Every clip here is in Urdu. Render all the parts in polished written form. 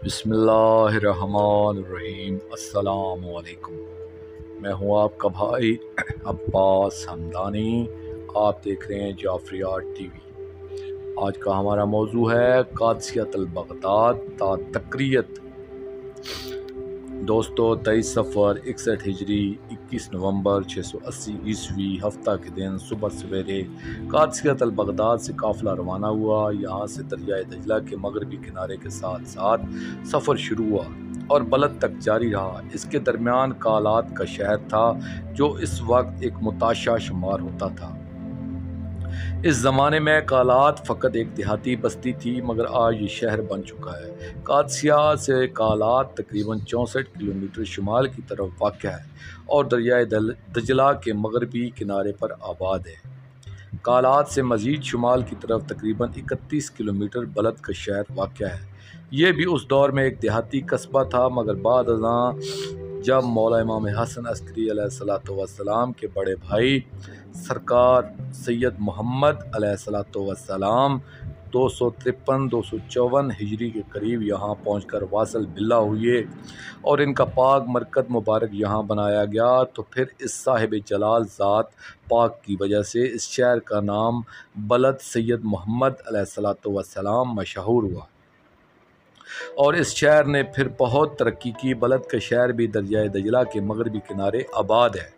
بسم اللہ الرحمن الرحیم۔ السلام علیکم۔ میں ہوں آپ کا بھائی عباس حمدانی۔ آپ دیکھ رہے ہیں جعفریات ٹی وی۔ آج کا ہمارا موضوع ہے قادسیۃ البغداد تا تکریت۔ دوستو 23 صفر 61 ہجری 21 نومبر 680 عیسوی ہفتہ کے دن صبح سویرے قادسیۃ البغداد سے قافلہ روانہ ہوا۔ یہاں سے دریائے دجلہ کے مغربی کنارے کے ساتھ ساتھ سفر شروع ہوا اور بلد تک جاری رہا۔ اس کے درمیان کالات کا شہر تھا جو اس وقت ایک متاشا شمار ہوتا تھا۔ اس زمانے میں کالات فقط ایک دیہاتی بستی تھی، مگر آج یہ شہر بن چکا ہے۔ قادسیہ سے کالات تقریباً 64 کلومیٹر شمال کی طرف واقع ہے اور دریائے دجلہ کے مغربی کنارے پر آباد ہے۔ کالات سے مزید شمال کی طرف تقریباً 31 کلومیٹر بلد کا شہر واقع ہے۔ یہ بھی اس دور میں ایک دیہاتی قصبہ تھا، مگر بعد ازاں جب مولا امام حسن عسکری علیہ السلام کے بڑے بھائی سرکار سید محمد علیہ السلام 253-254 ہجری کے قریب یہاں پہنچ کر واصل باللہ ہوئے اور ان کا پاک مرکز مبارک یہاں بنایا گیا، تو پھر اس صاحب جلال ذات پاک کی وجہ سے اس شہر کا نام بلد سید محمد علیہ السلام مشہور ہوا اور اس شہر نے پھر بہت ترقی کی۔ بلد کا شہر بھی دریائے دجلہ کے مغربی کنارے آباد ہے۔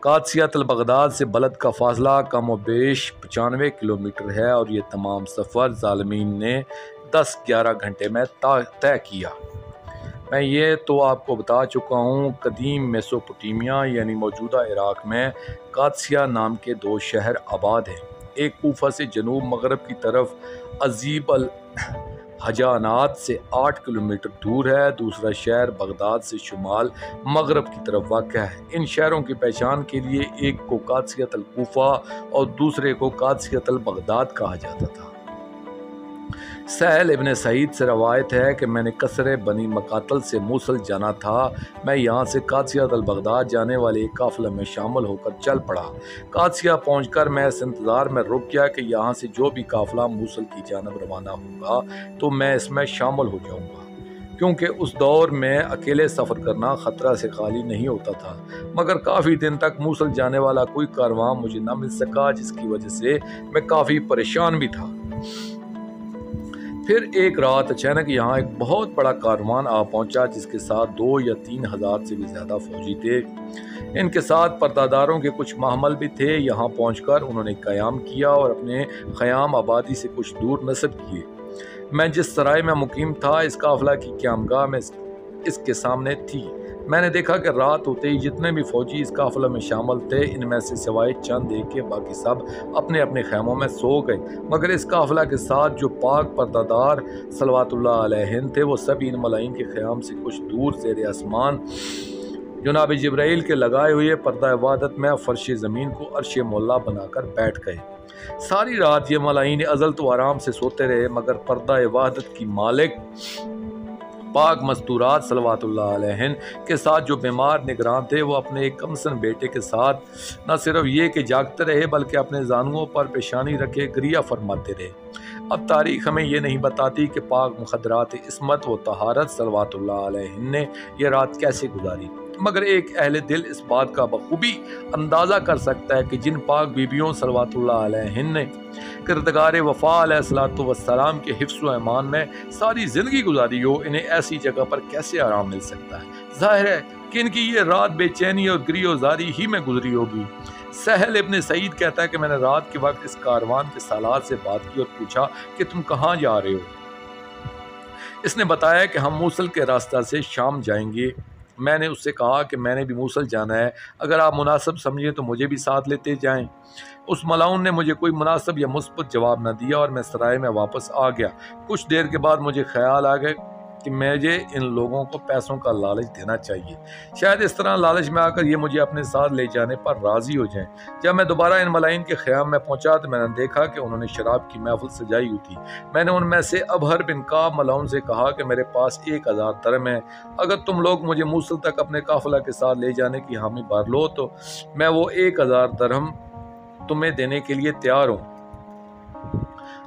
قادسیۃ البغداد سے بلد کا فاصلہ کم و بیش 95 کلومیٹر ہے اور یہ تمام سفر ظالمین نے 10-11 گھنٹے میں طے کیا۔ میں یہ تو آپ کو بتا چکا ہوں، قدیم میسوپوٹیمیا یعنی موجودہ عراق میں قادسیہ نام کے 2 شہر آباد ہیں۔ ایک کوفہ سے جنوب مغرب کی طرف عزیب الحجانات سے 8 کلومیٹر دور ہے، دوسرا شہر بغداد سے شمال مغرب کی طرف واقع ہے۔ ان شہروں کی پہچان کے لیے ایک کو قادسیۃ الکوفہ اور دوسرے کو قادسیۃ البغداد کہا جاتا تھا۔ سہل ابن سعید سے روایت ہے کہ میں نے قصر بنی مقاتل سے موصل جانا تھا۔ میں یہاں سے قادسیۃ البغداد جانے والے ایک قافلے میں شامل ہو کر چل پڑا۔ قادسیہ پہنچ کر میں اس انتظار میں رک گیا کہ یہاں سے جو بھی قافلہ موصل کی جانب روانہ ہوگا تو میں اس میں شامل ہو جاؤں گا، کیونکہ اس دور میں اکیلے سفر کرنا خطرہ سے خالی نہیں ہوتا تھا۔ مگر کافی دن تک موصل جانے والا کوئی کارواں مجھے نہ مل سکا، جس کی وجہ سے میں کافی پریشان بھی تھا۔ پھر ایک رات اچانک یہاں ایک بہت بڑا کاروان آ پہنچا، جس کے ساتھ 2 یا 3 ہزار سے بھی زیادہ فوجی تھے۔ ان کے ساتھ پرداداروں کے کچھ محمل بھی تھے۔ یہاں پہنچ کر انہوں نے قیام کیا اور اپنے خیام آبادی سے کچھ دور نصب کیے۔ میں جس سرائے میں مقیم تھا، اس قافلہ کی قیامگاہ میں اس کے سامنے تھی۔ میں نے دیکھا کہ رات ہوتے ہی جتنے بھی فوجی اس قافلہ میں شامل تھے، ان میں سے سوائے چند ایک کے باقی سب اپنے اپنے خیموں میں سو گئے، مگر اس قافلہ کے ساتھ جو پاک پردادار صلوات اللہ علیہم تھے، وہ سبھی ان ملائین کے خیام سے کچھ دور زیر آسمان جناب جبرائیل کے لگائے ہوئے پردہ عبادت میں فرش زمین کو عرش مولا بنا کر بیٹھ گئے۔ ساری رات یہ ملائین ازل تو آرام سے سوتے رہے، مگر پردہ عبادت کی مالک پاک مستورات صلوات اللہ علیہم کے ساتھ جو بیمار نگران تھے، وہ اپنے ایک کمسن بیٹے کے ساتھ نہ صرف یہ کہ جاگتے رہے، بلکہ اپنے زانوؤں پر پیشانی رکھے گریہ فرماتے رہے۔ اب تاریخ ہمیں یہ نہیں بتاتی کہ پاک مقدرات عصمت و طہارت صلوات اللہ علیہم نے یہ رات کیسے گزاری، مگر ایک اہل دل اس بات کا بخوبی اندازہ کر سکتا ہے کہ جن پاک بیبیوں صلوات اللہ علیہم نے کردگار وفا علیہ السلام کے حفظ و ایمان میں ساری زندگی گزاری ہو، انہیں ایسی جگہ پر کیسے آرام مل سکتا ہے؟ ظاہر ہے کہ ان کی یہ رات بے چینی اور گریہ و زاری ہی میں گزری ہوگی۔ سہل ابن سعید کہتا ہے کہ میں نے رات کے وقت اس کاروان کے سالار سے بات کی اور پوچھا کہ تم کہاں جا رہے ہو؟ اس نے بتایا کہ ہم موصل کے راستہ سے شام جائیں گے۔ میں نے اس سے کہا کہ میں نے بھی موصل جانا ہے، اگر آپ مناسب سمجھیں تو مجھے بھی ساتھ لیتے جائیں۔ اس ملاؤن نے مجھے کوئی مناسب یا مثبت جواب نہ دیا اور میں سرائے میں واپس آ گیا۔ کچھ دیر کے بعد مجھے خیال آ گیا کہ مجھے ان لوگوں کو پیسوں کا لالچ دینا چاہیے، شاید اس طرح لالچ میں آ کر یہ مجھے اپنے ساتھ لے جانے پر راضی ہو جائیں۔ جب میں دوبارہ ان ملائین کے خیام میں پہنچا تو میں نے دیکھا کہ انہوں نے شراب کی محفل سجائی ہوئی تھی۔ میں نے ان میں سے ابہر بن کعب ملعون سے کہا کہ میرے پاس 1000 درہم ہے، اگر تم لوگ مجھے موصل تک اپنے قافلہ کے ساتھ لے جانے کی حامی بھر لو تو میں وہ 1000 درہم تمہیں دینے کے لیے تیار ہوں۔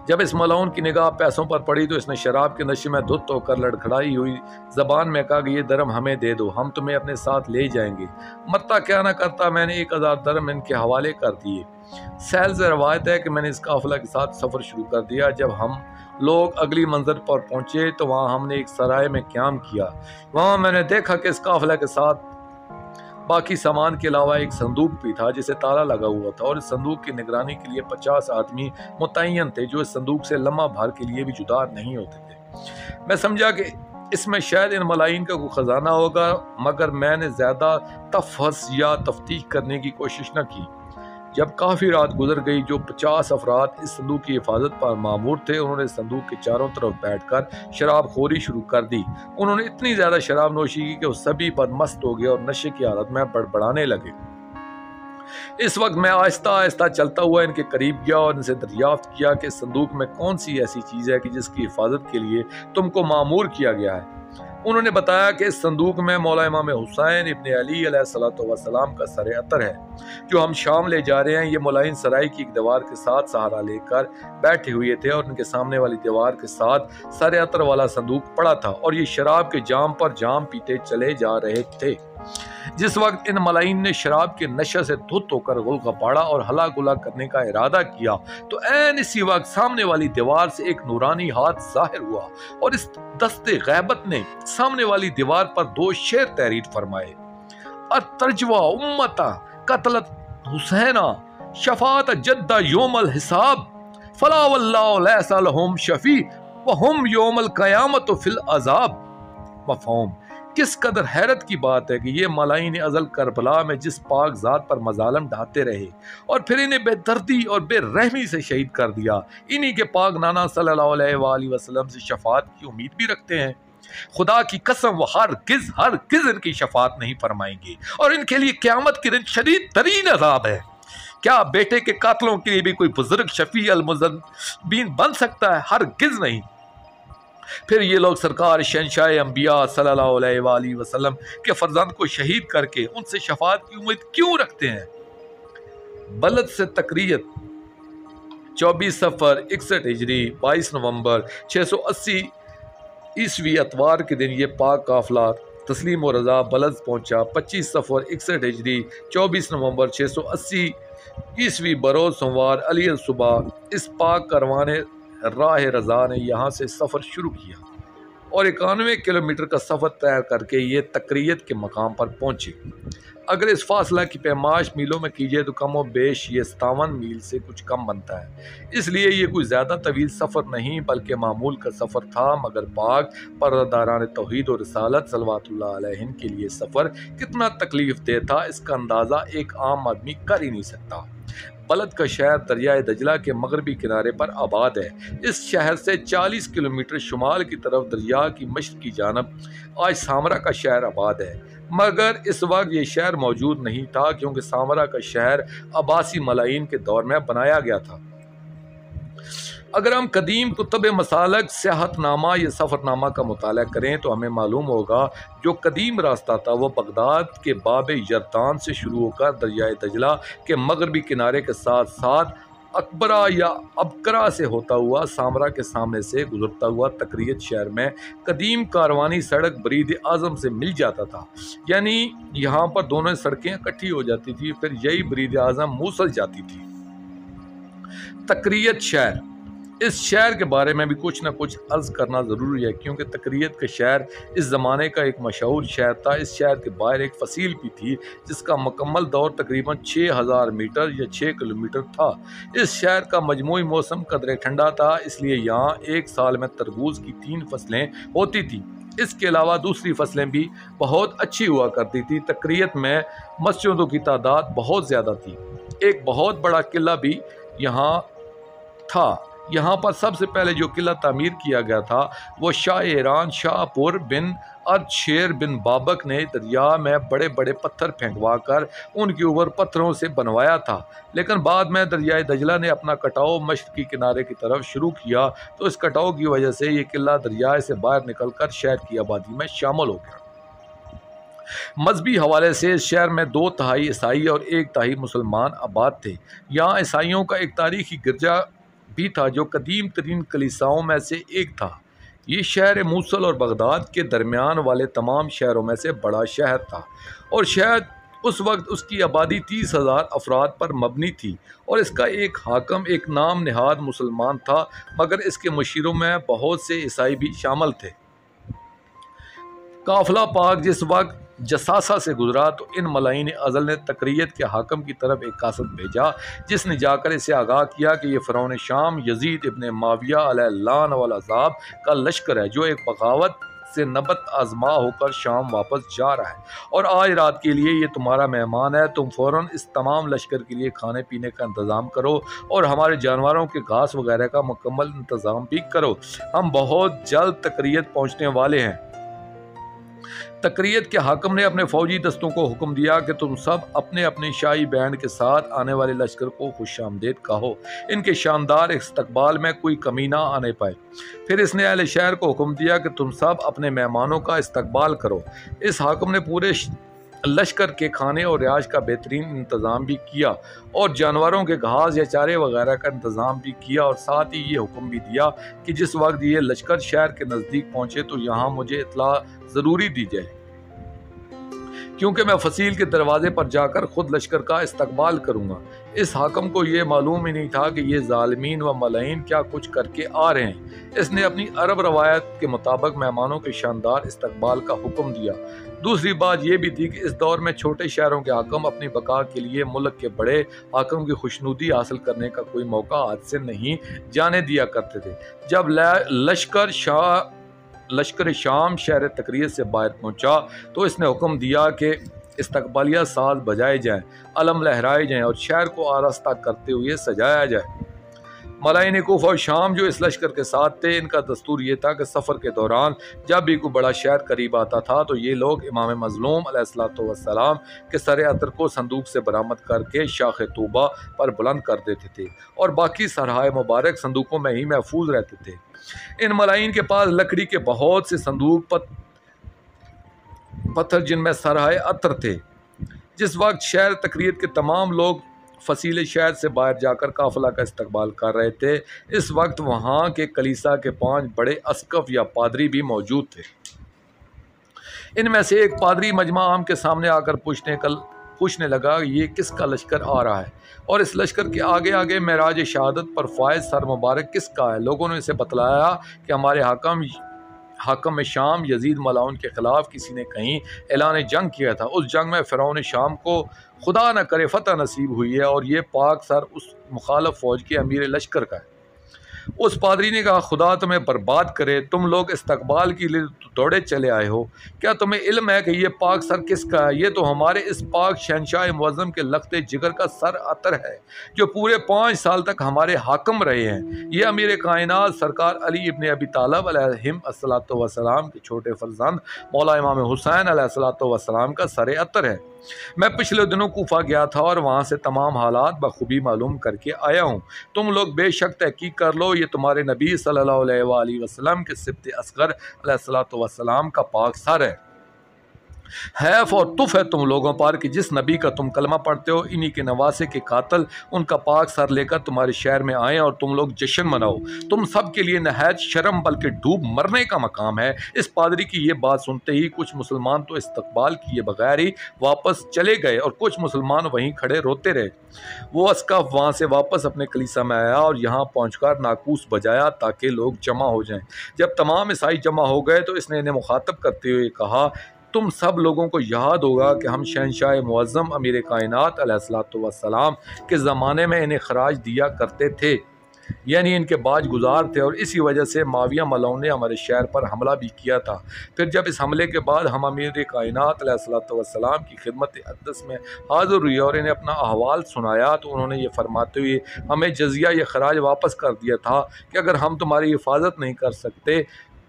جب اس ملعون کی نگاہ پیسوں پر پڑی تو اس نے شراب کے نشے میں دھت ہو کر لڑکھڑائی ہوئی زبان میں کہا کہ یہ درم ہمیں دے دو، ہم تمہیں اپنے ساتھ لے جائیں گے۔ مرتا کیا نہ کرتا میں نے 1000 درم ان کے حوالے کر دیے۔ سہل سے روایت ہے کہ میں نے اس قافلہ کے ساتھ سفر شروع کر دیا۔ جب ہم لوگ اگلی منزل پر پہنچے تو وہاں ہم نے ایک سرائے میں قیام کیا۔ وہاں میں نے دیکھا کہ اس قافلہ کے ساتھ باقی سامان کے علاوہ ایک صندوق بھی تھا جسے تالا لگا ہوا تھا، اور اس صندوق کی نگرانی کے لیے 50 آدمی متعین تھے جو اس صندوق سے لمحہ بھر کے لیے بھی جدا نہیں ہوتے تھے۔ میں سمجھا کہ اس میں شاید ان ملائی کا کوئی خزانہ ہوگا، مگر میں نے زیادہ تفحص یا تفتیش کرنے کی کوشش نہ کی۔ جب کافی رات گزر گئی، جو 50 افراد اس صندوق کی حفاظت پر مامور تھے انہوں نے صندوق کے چاروں طرف بیٹھ کر شراب خوری شروع کر دی۔ انہوں نے اتنی زیادہ شراب نوشی کی کہ وہ سبھی بدمست ہو گئے اور نشے کی حالت میں بڑبڑانے لگے۔ اس وقت میں آہستہ آہستہ چلتا ہوا ان کے قریب گیا اور ان سے دریافت کیا کہ اس صندوق میں کون سی ایسی چیز ہے کہ جس کی حفاظت کے لیے تم کو مامور کیا گیا ہے۔ انہوں نے بتایا کہ اس صندوق میں مولا امام حسین ابن علی علیہ السلام کا سر عطر ہے جو ہم شام لے جا رہے ہیں۔ یہ ملائن سرائی کی ایک دیوار کے ساتھ سہارا لے کر بیٹھے ہوئے تھے اور ان کے سامنے والی دیوار کے ساتھ سر عطر والا صندوق پڑا تھا اور یہ شراب کے جام پر جام پیتے چلے جا رہے تھے۔ جس وقت ان ملائن نے شراب کے نشے سے دھت ہو کر غلغپاڑا اور ہلا گلا کرنے کا ارادہ کیا تو عین اسی وقت سامنے والی دیوار سے ایک نورانی ہاتھ ظاہر ہوا اور اس دست غیبت نے سامنے والی دیوار پر 2 شعر تحریر فرمائے: اترجوا امتا قتلت حسینہ شفاعت جدہ یوم الحساب فلا واللہ لیس لہم شفیع وہم یوم القیامت فی العذاب۔ مفہوم: کس قدر حیرت کی بات ہے کہ یہ ملائن ازل کربلا میں جس پاک ذات پر مظالم ڈھاتے رہے اور پھر انہیں بے دردی اور بے رحمی سے شہید کر دیا، انہی کے پاک نانا صلی اللہ علیہ وآلہ وسلم سے شفاعت کی امید بھی رکھتے ہیں۔ خدا کی قسم وہ ہرگز ان کی شفاعت نہیں فرمائیں گے اور ان کے لیے قیامت کے دن شدید ترین عذاب ہے۔ کیا بیٹے کے قاتلوں کے لیے بھی کوئی بزرگ شفیع المذنبین بن سکتا ہے؟ ہرگز نہیں۔ پھر یہ لوگ سرکار شہنشاہ انبیاء صلی اللہ علیہ وآلہ وسلم کے فرزند کو شہید کر کے ان سے شفاعت کی امید کیوں رکھتے ہیں؟ بلد سے تقریت 24 صفر 61 ہجری 22 نومبر 680 عیسوی اتوار کے دن یہ پاک قافلہ تسلیم و رضا بلد پہنچا۔ 25 صفر 61 ہجری 24 نومبر 680 عیسوی بروز سوموار علی الصبح اس پاک کاروان راہ رضا نے یہاں سے سفر شروع کیا اور 91 کلومیٹر کا سفر طے کر کے یہ تقریت کے مقام پر پہنچے۔ اگر اس فاصلہ کی پیمائش میلوں میں کیجیے تو کم و بیش یہ 57 میل سے کچھ کم بنتا ہے۔ اس لیے یہ کوئی زیادہ طویل سفر نہیں بلکہ معمول کا سفر تھا، مگر پاک پرداران توحید و رسالت صلوات اللہ علیہم کے لیے سفر کتنا تکلیف دہ تھا اس کا اندازہ ایک عام آدمی کر ہی نہیں سکتا۔ بلد کا شہر دریائے دجلہ کے مغربی کنارے پر آباد ہے۔ اس شہر سے 40 کلومیٹر شمال کی طرف دریا کی مشرقی جانب آج سامرا کا شہر آباد ہے، مگر اس وقت یہ شہر موجود نہیں تھا کیونکہ سامرا کا شہر عباسی ملائن کے دور میں بنایا گیا تھا۔ اگر ہم قدیم کتب مسالک سیاحت نامہ یا سفر نامہ کا مطالعہ کریں تو ہمیں معلوم ہوگا جو قدیم راستہ تھا وہ بغداد کے باب یرتان سے شروع ہو کر دریائے دجلہ کے مغربی کنارے کے ساتھ ساتھ اکبرا یا ابکرا سے ہوتا ہوا سامرا کے سامنے سے گزرتا ہوا تقریت شہر میں قدیم کاروانی سڑک برید اعظم سے مل جاتا تھا، یعنی یہاں پر دونوں سڑکیں اکٹھی ہو جاتی تھی، پھر یہی برید اعظم موصل جاتی تھی۔ تقریت شہر، اس شہر کے بارے میں بھی کچھ نہ کچھ عرض کرنا ضروری ہے کیونکہ تقریت کا شہر اس زمانے کا ایک مشہور شہر تھا۔ اس شہر کے باہر ایک فصیل بھی تھی جس کا مکمل دور تقریباً 6000 میٹر یا 6 کلومیٹر تھا۔ اس شہر کا مجموعی موسم قدرے ٹھنڈا تھا، اس لیے یہاں ایک سال میں تربوز کی 3 فصلیں ہوتی تھیں۔ اس کے علاوہ دوسری فصلیں بھی بہت اچھی ہوا کرتی تھی۔ تقریت میں مسجدوں کی تعداد بہت زیادہ تھی۔ ایک بہت بڑا قلعہ بھی یہاں تھا۔ یہاں پر سب سے پہلے جو قلعہ تعمیر کیا گیا تھا وہ شاہ ایران شاہ پور بن اردشیر بن بابک نے دریا میں بڑے بڑے پتھر پھینکوا کر ان کے اوپر پتھروں سے بنوایا تھا، لیکن بعد میں دریائے دجلہ نے اپنا کٹاؤ مشرقی کنارے کی طرف شروع کیا تو اس کٹاؤ کی وجہ سے یہ قلعہ دریائے سے باہر نکل کر شہر کی آبادی میں شامل ہو گیا۔ مذہبی حوالے سے اس شہر میں 2/3 عیسائی اور 1/3 مسلمان آباد تھے۔ یہاں عیسائیوں کا ایک تاریخی گرجا بھی تھا جو قدیم ترین کلیساؤں میں سے ایک تھا۔ یہ شہر موصل اور بغداد کے درمیان والے تمام شہروں میں سے بڑا شہر تھا، اور شاید اس وقت اس کی آبادی 30,000 افراد پر مبنی تھی، اور اس کا ایک حاکم ایک نام نہاد مسلمان تھا، مگر اس کے مشیروں میں بہت سے عیسائی بھی شامل تھے۔ قافلہ پاک جس وقت جساسہ سے گزرا تو ان ملائین ازل نے تقریت کے حاکم کی طرف ایک قاصد بھیجا، جس نے جا کر اسے آگاہ کیا کہ یہ فرعون شام یزید ابن معاویہ علیہ اللعن والعذاب کا لشکر ہے، جو ایک بغاوت سے نبت آزما ہو کر شام واپس جا رہا ہے، اور آج رات کے لیے یہ تمہارا مہمان ہے۔ تم فوراً اس تمام لشکر کے لیے کھانے پینے کا انتظام کرو اور ہمارے جانوروں کے گھاس وغیرہ کا مکمل انتظام بھی کرو، ہم بہت جلد تقریت پہنچنے والے ہیں۔ تقریت کے حاکم نے اپنے فوجی دستوں کو حکم دیا کہ تم سب اپنے اپنے شاہی بینڈ کے ساتھ آنے والے لشکر کو خوش آمدید کہو، ان کے شاندار استقبال میں کوئی کمی نہ آنے پائے۔ پھر اس نے اہل شہر کو حکم دیا کہ تم سب اپنے مہمانوں کا استقبال کرو۔ اس حاکم نے پورے لشکر کے کھانے اور رہائش کا بہترین انتظام بھی کیا، اور جانوروں کے گھاس یا چارے وغیرہ کا انتظام بھی کیا، اور ساتھ ہی یہ حکم بھی دیا کہ جس وقت یہ لشکر شہر کے نزدیک پہنچے تو یہاں مجھے اطلاع ضروری دی جائے، کیونکہ میں فصیل کے دروازے پر جا کر خود لشکر کا استقبال کروں گا۔ اس حاکم کو یہ معلوم ہی نہیں تھا کہ یہ ظالمین و ملعین کیا کچھ کر کے آ رہے ہیں۔ اس نے اپنی عرب روایت کے مطابق مہمانوں کے شاندار استقبال کا حکم دیا۔ دوسری بات یہ بھی تھی کہ اس دور میں چھوٹے شہروں کے حاکم اپنی بقا کے لیے ملک کے بڑے حاکم کی خوشنودی حاصل کرنے کا کوئی موقع ہاتھ سے نہیں جانے دیا کرتے تھے۔ جب لشکر شام شہر تقریت سے باہر پہنچا تو اس نے حکم دیا کہ استقبالیہ ساز بجائے جائیں، علم لہرائے جائیں اور شہر کو آراستہ کرتے ہوئے سجایا جائے۔ ملائین کوفہ و شام جو اس لشکر کے ساتھ تھے، ان کا دستور یہ تھا کہ سفر کے دوران جب بھی کوئی بڑا شہر قریب آتا تھا تو یہ لوگ امام مظلوم علیہ الصلوۃ والسلام کے سر عطر کو صندوق سے برآمد کر کے شاخ طوبہ پر بلند کر دیتے تھے، اور باقی سرہائے مبارک صندوقوں میں ہی محفوظ رہتے تھے۔ ان ملائین کے پاس لکڑی کے بہت سے صندوق پتھر جن میں سرہائے عطر تھے۔ جس وقت شہر تقریت کے تمام لوگ فصیل شہر سے باہر جا کر قافلہ کا استقبال کر رہے تھے، اس وقت وہاں کے کلیسا کے 5 بڑے اسقف یا پادری بھی موجود تھے۔ ان میں سے ایک پادری مجمع عام کے سامنے آ کر پوچھنے لگا یہ کس کا لشکر آ رہا ہے، اور اس لشکر کے آگے آگے معراج شہادت پر فائز سر مبارک کس کا ہے؟ لوگوں نے اسے بتلایا کہ ہمارے حاکم شام یزید ملعون کے خلاف کسی نے کہیں اعلان جنگ کیا تھا۔ اس جنگ میں فرعون شام کو خدا نہ کرے فتح نصیب ہوئی ہے، اور یہ پاک سر اس مخالف فوج کے امیر لشکر کا ہے۔ اس پادری نے کہا خدا تمہیں برباد کرے، تم لوگ استقبال کے لیے دوڑے چلے آئے ہو، کیا تمہیں علم ہے کہ یہ پاک سر کس کا ہے؟ یہ تو ہمارے اس پاک شہنشاہ معظم کے لخت جگر کا سر عطر ہے، جو پورے 5 سال تک ہمارے حاکم رہے ہیں۔ یہ امیر کائنات سرکار علی ابن ابی طالب علیہم الصلوۃ والسلام کے چھوٹے فرزند مولا امام حسین علیہ الصلوۃ والسلام کا سر عطر ہے۔ میں پچھلے دنوں کوفہ گیا تھا اور وہاں سے تمام حالات بخوبی معلوم کر کے آیا ہوں۔ تم لوگ بے شک تحقیق کر لو، یہ تمہارے نبی صلی اللہ علیہ وآلہ وسلم کے سبط اصغر علیہ الصلوۃ والسلام کا پاک سر ہے۔ حیف اور تف ہے تم لوگوں پر کہ جس نبی کا تم کلمہ پڑھتے ہو، انہی کے نواسے کے قاتل ان کا پاک سر لے کر تمہارے شہر میں آئیں اور تم لوگ جشن مناؤ۔ تم سب کے لیے نہایت شرم بلکہ ڈوب مرنے کا مقام ہے۔ اس پادری کی یہ بات سنتے ہی کچھ مسلمان تو استقبال کیے بغیر ہی واپس چلے گئے، اور کچھ مسلمان وہیں کھڑے روتے رہے۔ وہ اسقف وہاں سے واپس اپنے کلیسا میں آیا اور یہاں پہنچ کر ناقوس بجایا تاکہ لوگ جمع ہو جائیں۔ جب تمام عیسائی جمع ہو گئے تو اس نے انہیں مخاطب کرتے ہوئے کہا تم سب لوگوں کو یاد ہوگا کہ ہم شہنشاہ معظم امیر کائنات علیہ الصلوۃ والسلام کے زمانے میں انہیں خراج دیا کرتے تھے، یعنی ان کے باج گزار تھے، اور اسی وجہ سے معاویہ ملعون نے ہمارے شہر پر حملہ بھی کیا تھا۔ پھر جب اس حملے کے بعد ہم امیر کائنات علیہ الصلوۃ والسلام کی خدمت اقدس میں حاضر ہوئے اور انہیں اپنا احوال سنایا تو انہوں نے یہ فرماتے ہوئے ہمیں جزیہ یا خراج واپس کر دیا تھا کہ اگر ہم تمہاری حفاظت نہیں کر سکتے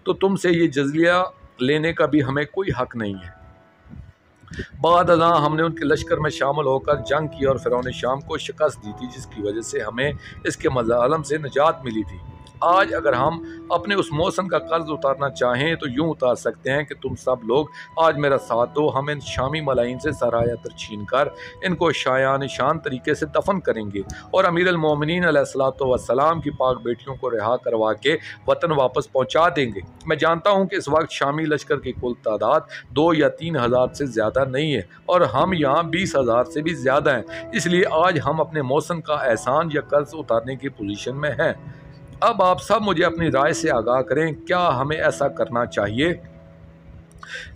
تو تم سے یہ جزیہ لینے کا بھی ہمیں کوئی حق نہیں ہے۔ بعد ازاں ہم نے ان کے لشکر میں شامل ہو کر جنگ کی اور فرعون شام کو شکست دی تھی، جس کی وجہ سے ہمیں اس کے مظالم سے نجات ملی تھی۔ آج اگر ہم اپنے اس موسم کا قرض اتارنا چاہیں تو یوں اتار سکتے ہیں کہ تم سب لوگ آج میرا ساتھ دو، ہم ان شامی ملائن سے سرایہ تر چھین کر ان کو شایان شان طریقے سے دفن کریں گے اور امیر المومنین علیہ الصلوۃ والسلام کی پاک بیٹیوں کو رہا کروا کے وطن واپس پہنچا دیں گے۔ میں جانتا ہوں کہ اس وقت شامی لشکر کی کل تعداد 2 یا 3 ہزار سے زیادہ نہیں ہے اور ہم یہاں 20 ہزار سے بھی زیادہ ہیں، اس لیے آج ہم اپنے موسم کا احسان یا قرض اتارنے کی پوزیشن میں ہیں۔ اب آپ سب مجھے اپنی رائے سے آگاہ کریں، کیا ہمیں ایسا کرنا چاہیے؟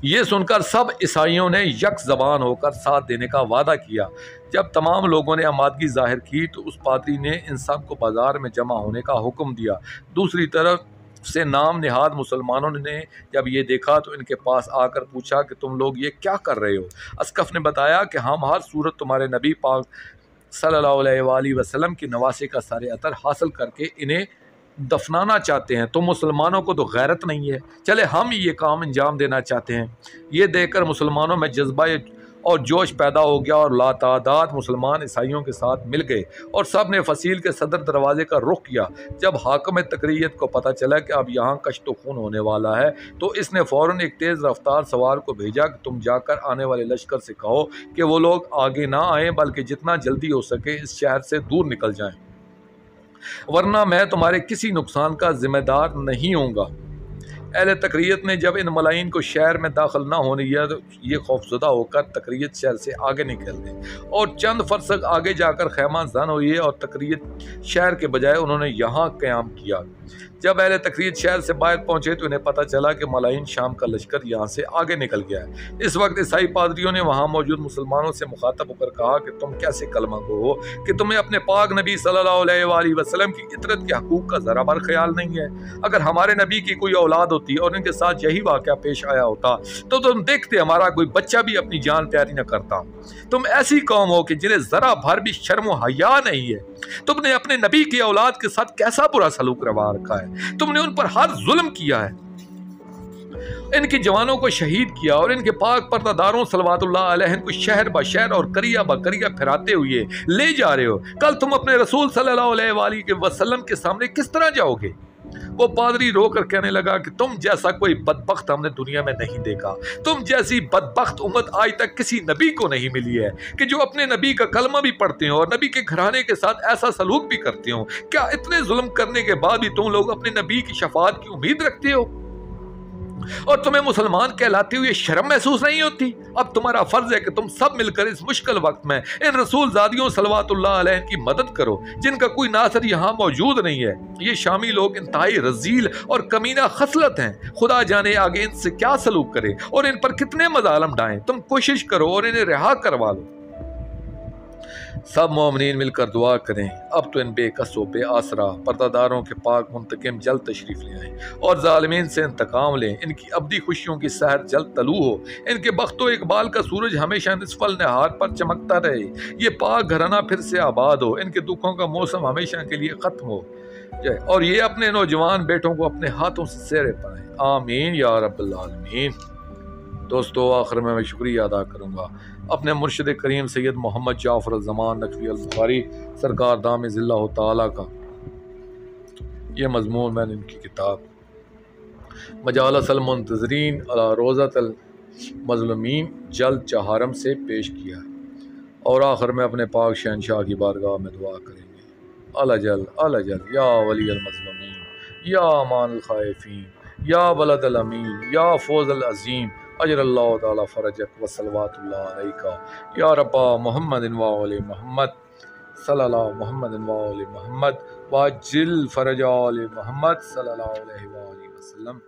یہ سن کر سب عیسائیوں نے یک زبان ہو کر ساتھ دینے کا وعدہ کیا۔ جب تمام لوگوں نے آمادگی ظاہر کی تو اس پادری نے ان سب کو بازار میں جمع ہونے کا حکم دیا۔ دوسری طرف سے نام نہاد مسلمانوں نے جب یہ دیکھا تو ان کے پاس آ کر پوچھا کہ تم لوگ یہ کیا کر رہے ہو؟ اسقف نے بتایا کہ ہم ہر صورت تمہارے نبی پاک صلی اللہ علیہ وآلہ وسلم کی نواسے کا سارے عطر حاصل کر کے انہیں دفنانا چاہتے ہیں۔ تم مسلمانوں کو تو غیرت نہیں ہے، چلے ہم یہ کام انجام دینا چاہتے ہیں۔ یہ دیکھ کر مسلمانوں میں جذبہ اور جوش پیدا ہو گیا اور لاتعداد مسلمان عیسائیوں کے ساتھ مل گئے اور سب نے فصیل کے صدر دروازے کا رخ کیا۔ جب حاکم تقریت کو پتہ چلا کہ اب یہاں کشت و خون ہونے والا ہے تو اس نے فوراً ایک تیز رفتار سوار کو بھیجا کہ تم جا کر آنے والے لشکر سے کہو کہ وہ لوگ آگے نہ آئیں بلکہ جتنا جلدی ہو سکے اس شہر سے دور نکل جائیں، ورنہ میں تمہارے کسی نقصان کا ذمہ دار نہیں ہوں گا۔ اہل تقریت نے جب ان ملائن کو شہر میں داخل نہ ہونے دیا تو یہ خوفزدہ ہو کر تقریت شہر سے آگے نکل گئے اور چند فرسخ آگے جا کر خیمہ زن ہوئے اور تقریت شہر کے بجائے انہوں نے یہاں قیام کیا۔ جب اہل تقریت شہر سے باہر پہنچے تو انہیں پتہ چلا کہ ملائن شام کا لشکر یہاں سے آگے نکل گیا ہے۔ اس وقت عیسائی پادریوں نے وہاں موجود مسلمانوں سے مخاطب ہو کر کہا کہ تم کیسے کلمہ گو ہو کہ تمہیں اپنے پاک نبی صلی اللہ علیہ وآلہ وسلم کی عطرت کے حقوق کا ذرا بھر خیال نہیں ہے؟ اگر ہمارے نبی کی کوئی اولاد ہوتی اور ان کے ساتھ یہی واقعہ پیش آیا ہوتا تو تم دیکھتے ہمارا کوئی بچہ بھی اپنی جان پیاری نہ کرتا۔ تم ایسی قوم ہو کہ جنہیں ذرا بھر بھی شرم و حیا نہیں ہے۔ تم نے اپنے نبی کی اولاد کے ساتھ کیسا برا سلوک روا رکھا ہے، تم نے ان پر ہر ظلم کیا ہے، ان کی جوانوں کو شہید کیا اور ان کے پاک پردہ داروں صلوات اللہ علیہ کو شہر بہ شہر اور قریہ بہ قریہ پھراتے ہوئے لے جا رہے ہو۔ کل تم اپنے رسول صلی اللہ علیہ وآلہ وسلم کے سامنے کس طرح جاؤ گے؟ وہ پادری رو کر کہنے لگا کہ تم جیسا کوئی بدبخت ہم نے دنیا میں نہیں دیکھا، تم جیسی بدبخت امت آج تک کسی نبی کو نہیں ملی ہے کہ جو اپنے نبی کا کلمہ بھی پڑھتے ہوں اور نبی کے گھرانے کے ساتھ ایسا سلوک بھی کرتے ہوں۔ کیا اتنے ظلم کرنے کے بعد بھی تم لوگ اپنے نبی کی شفاعت کی امید رکھتے ہو اور تمہیں مسلمان کہلاتے ہوئے شرم محسوس نہیں ہوتی؟ اب تمہارا فرض ہے کہ تم سب مل کر اس مشکل وقت میں ان رسول زادیوں صلوات اللہ علیہ کی مدد کرو جن کا کوئی ناصر یہاں موجود نہیں ہے۔ یہ شامی لوگ انتہائی رذیل اور کمینہ خصلت ہیں، خدا جانے آگے ان سے کیا سلوک کرے اور ان پر کتنے مظالم ڈھائیں۔ تم کوشش کرو اور انہیں رہا کروا لو۔ سب مومنین مل کر دعا کریں، اب تو ان بے کس و بے آسرا پردہ داروں کے پاک منتقم جلد تشریف لے آئیں اور ظالمین سے انتقام لیں، ان کی ابدی خوشیوں کی سحر جلد طلوع ہو، ان کے بخت و اقبال کا سورج ہمیشہ نصف النہار پر چمکتا رہے، یہ پاک گھرانہ پھر سے آباد ہو، ان کے دکھوں کا موسم ہمیشہ کے لیے ختم ہو جائے اور یہ اپنے نوجوان بیٹوں کو اپنے ہاتھوں سے سیرے پائیں، آمین یا رب العالمین۔ دوستو، آخر میں شکریہ ادا کروں گا اپنے مرشد کریم سید محمد جعفر الزمان نقوی البخاری سرکار دامِ ظلہ تعالیٰ کا یہ مضمون میں نے ان کی کتاب مجالس المنتظرین علی روضۃ المظلومین جلد چہارم سے پیش کیا، اور آخر میں اپنے پاک شہنشاہ کی بارگاہ میں دعا کریں گے، الجل یا ولی المظلومین، یا امان الخائفین، یا بلد الامین، یا فوز العظیم، اجر اللہ تعالی فرجک و صلوات اللہ علیکہ یا رب محمد و آل محمد صلی اللہ محمد و آل محمد واجل فرج آل محمد صلی اللہ علیہ وآلہ وسلم۔